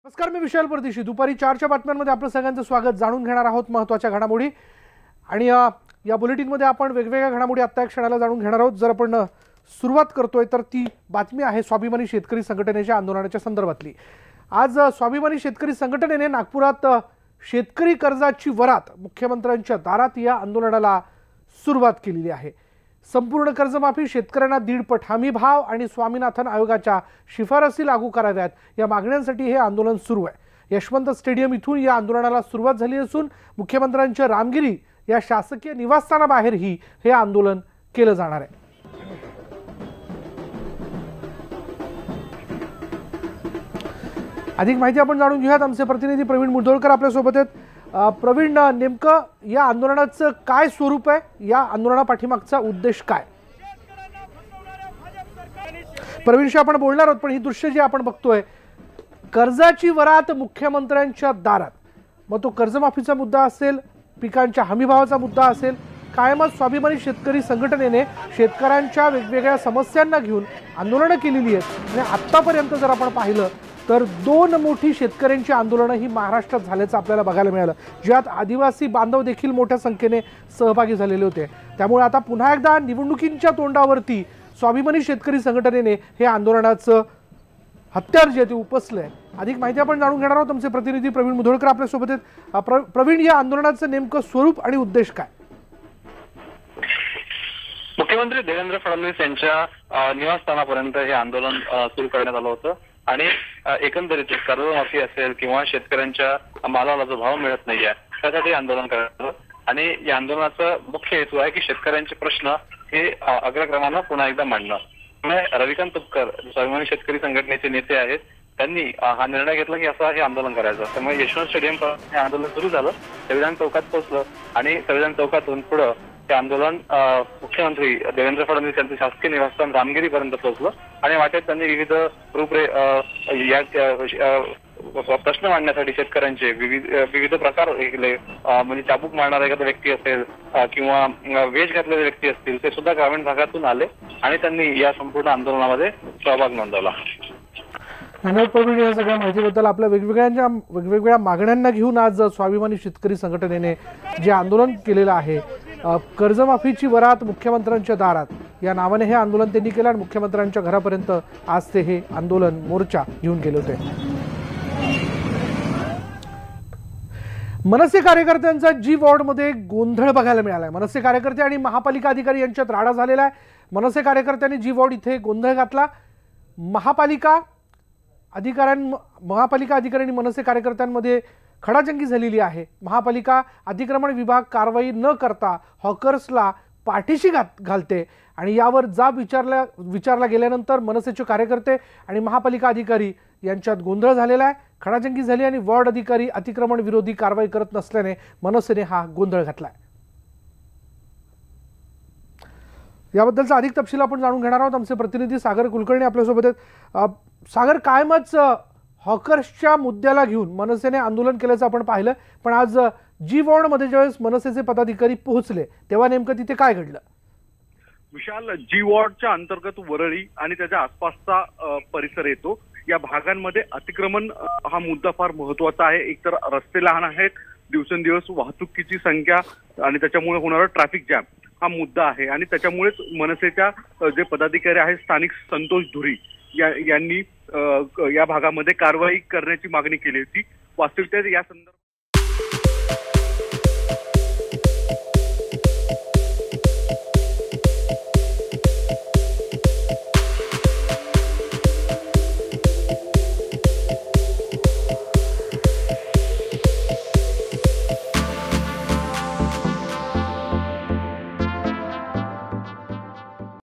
नमस्कार, मी विशाल परदेशी. दुपारी 4च्या बातम्यांमध्ये आपलं सगळ्यांचं स्वागत. जाणून घेणार आहोत महत्त्वाच्या घडामोडी आणि या बुलेटिनमध्ये आपण वेगवेगळ्या घडामोडी आत्ता एक क्षणाला जाणून घेणार आहोत. जर आपण सुरुवात करतोय तर ती बातमी आहे स्वाभिमानी शेतकरी संघटनेच्या आंदोलनाच्या संदर्भातली. आज स्वाभिमानी शेतकरी संघटनेने नागपुरात शेतकरी कर्जाची वरात मुख्यमंत्र्यांच्या दारात या आंदोलनाला सुरुवात केलेली आहे. संपूर्ण कर्जमाफी, शेतकऱ्यांना 1.5 हमी भाव आणि स्वामीनाथन आयोगाच्या शिफारसी लागू कराव्यात या मागण्यांसाठी हे आंदोलन सुरू आहे. यशवंत स्टेडियम इथून या आंदोलनाला सुरुवात झाली असून मुख्यमंत्र्यांच्या रामगिरी या शासकीय निवासस्थानाबाहेरही हे आंदोलन केलं जाणार आहे. अधिक माहिती आपण जाणून घेऊयात. आमचे प्रतिनिधी प्रवीण मुधोळकर आपल्यासोबत आहेत. प्रवीण, नेमकं या आंदोलनाचं काय स्वरूप आहे? या आंदोलनापाठीमागचा उद्देश काय? प्रवीणशी आपण बोलणार आहोत, पण ही दृश्य जी आपण बघतोय, कर्जाची वरात मुख्यमंत्र्यांच्या दारात, मग तो कर्जमाफीचा मुद्दा असेल, पिकांच्या हमीभावाचा मुद्दा असेल, कायमच स्वाभिमानी शेतकरी संघटनेने शेतकऱ्यांच्या वेगवेगळ्या समस्यांना घेऊन आंदोलनं केलेली आहेत. आणि आत्तापर्यंत जर आपण पाहिलं तर 2 मोठी शेतकऱ्यांची आंदोलनं ही महाराष्ट्रात झाल्याचं आपल्याला बघायला मिळालं, ज्यात आदिवासी बांधव देखील मोठ्या संख्येने सहभागी झालेले होते. त्यामुळे आता पुन्हा एकदा निवडणुकींच्या तोंडावरती स्वाभिमानी शेतकरी संघटनेने हे आंदोलनाचं हत्यार जे ते उपसलंय. अधिक माहिती आपण जाणून घेणार आहोत. आमचे प्रतिनिधी प्रवीण मुधोळकर आपल्यासोबत आहेत. प्रवीण, या आंदोलनाचं नेमकं स्वरूप आणि उद्देश काय? मुख्यमंत्री देवेंद्र फडणवीस यांच्या निवासस्थानापर्यंत हे आंदोलन सुरू करण्यात आलं होतं आणि एकंदरीत कर्जमाफी असेल किंवा शेतकऱ्यांच्या मालाला जो भाव मिळत नाहीये त्यासाठी आंदोलन करण्यात आलं. आणि या आंदोलनाचा मुख्य हेतू आहे की शेतकऱ्यांचे प्रश्न हे अग्रक्रमानं पुन्हा एकदा मांडणं. रविकांत तुपकर स्वाभिमानी शेतकरी संघटनेचे नेते आहेत, त्यांनी हा निर्णय घेतला की असं हे आंदोलन करायचं. त्यामुळे यशवंत स्टेडियम हे आंदोलन सुरू झालं, संविधान चौकात पोहोचलं आणि संविधान चौकातून पुढं हे आंदोलन मुख्यमंत्री देवेंद्र फडणवीस यांचं शासकीय निवासस्थान रामगिरीपर्यंत पोहोचलं. आणि वाटेत त्यांनी विविध प्रश्न मांडण्यासाठी शेतकऱ्यांचे विविध प्रकार केले. म्हणजे चाबूक मारणारा एखादा व्यक्ती असेल किंवा वेश घातलेले व्यक्ती असतील, ते सुद्धा ग्रामीण भागातून आले आणि त्यांनी या संपूर्ण आंदोलनामध्ये सहभाग नोंदवला. धन्यवाद प्रवीण या सगळ्या माहितीबद्दल. आपल्या वेगवेगळ्या मागण्यांना घेऊन आज स्वाभिमानी शेतकरी संघटनेने जे आंदोलन केलेलं आहे, कर्जमाफीची वरात मुख्यमंत्र्यांच्या दारात या नावाने हे आंदोलन त्यांनी केलं आणि मुख्यमंत्र्यांच्या घरापर्यंत आज ते हे आंदोलन मोर्चा घेऊन गेले होते. मनसे कार्यकर्त्यांचा जी वॉर्डमध्ये गोंधळ बघायला मिळालाय. मनसे कार्यकर्ते आणि महापालिका अधिकारी यांच्यात राडा झालेला आहे. मनसे कार्यकर्त्यांनी जी वॉर्ड इथे गोंधळ घातला. महापालिका अधिकारी आणि मनसे कार्यकर्त्यांमध्ये खडाजंगी झालेली आहे. महापालिका अतिक्रमण विभाग कारवाई न करता हॉकर्सला पाठीशी घालते आणि यावर जाब विचारला गेल्यानंतर मनसेचे कार्यकर्ते आणि महापालिका अधिकारी यांच्यात गोंधळ झालेला आहे. खडाजंगी झाली आणि वॉर्ड अधिकारी अतिक्रमण विरोधी कारवाई करत नसल्याने मनसेने हा गोंधळ घातलाय. याबद्दलचा अधिक तपशील आपण जाणून घेणार आहोत. आमचे प्रतिनिधी सागर कुलकर्णी आपल्यासोबत आहेत. सागर, कायमच हॉकर्सच्या मुद्द्याला घेऊन मनसेने आंदोलन केल्याचं आपण पाहिलं, पण आज जी वॉर्डमध्ये ज्यावेळेस मनसेचे पदाधिकारी पोहोचले तेव्हा नेमकं तिथे काय घडलं? विशाल, जी वॉर्डच्या अंतर्गत वरळी आणि त्याच्या आसपासचा परिसर येतो. या भागांमध्ये अतिक्रमण हा मुद्दा फार महत्वाचा आहे. एकतर रस्ते लहान आहेत, दिवसेंदिवस वाहतुकीची संख्या आणि त्याच्यामुळे होणारा ट्रॅफिक जॅम हा मुद्दा आहे. आणि त्याच्यामुळेच मनसेच्या जे पदाधिकारी आहेत, स्थानिक संतोष धुरी यांनी या भागामध्ये कारवाई करण्याची मागणी केली होती. वास्तविकतेत या संदर्भात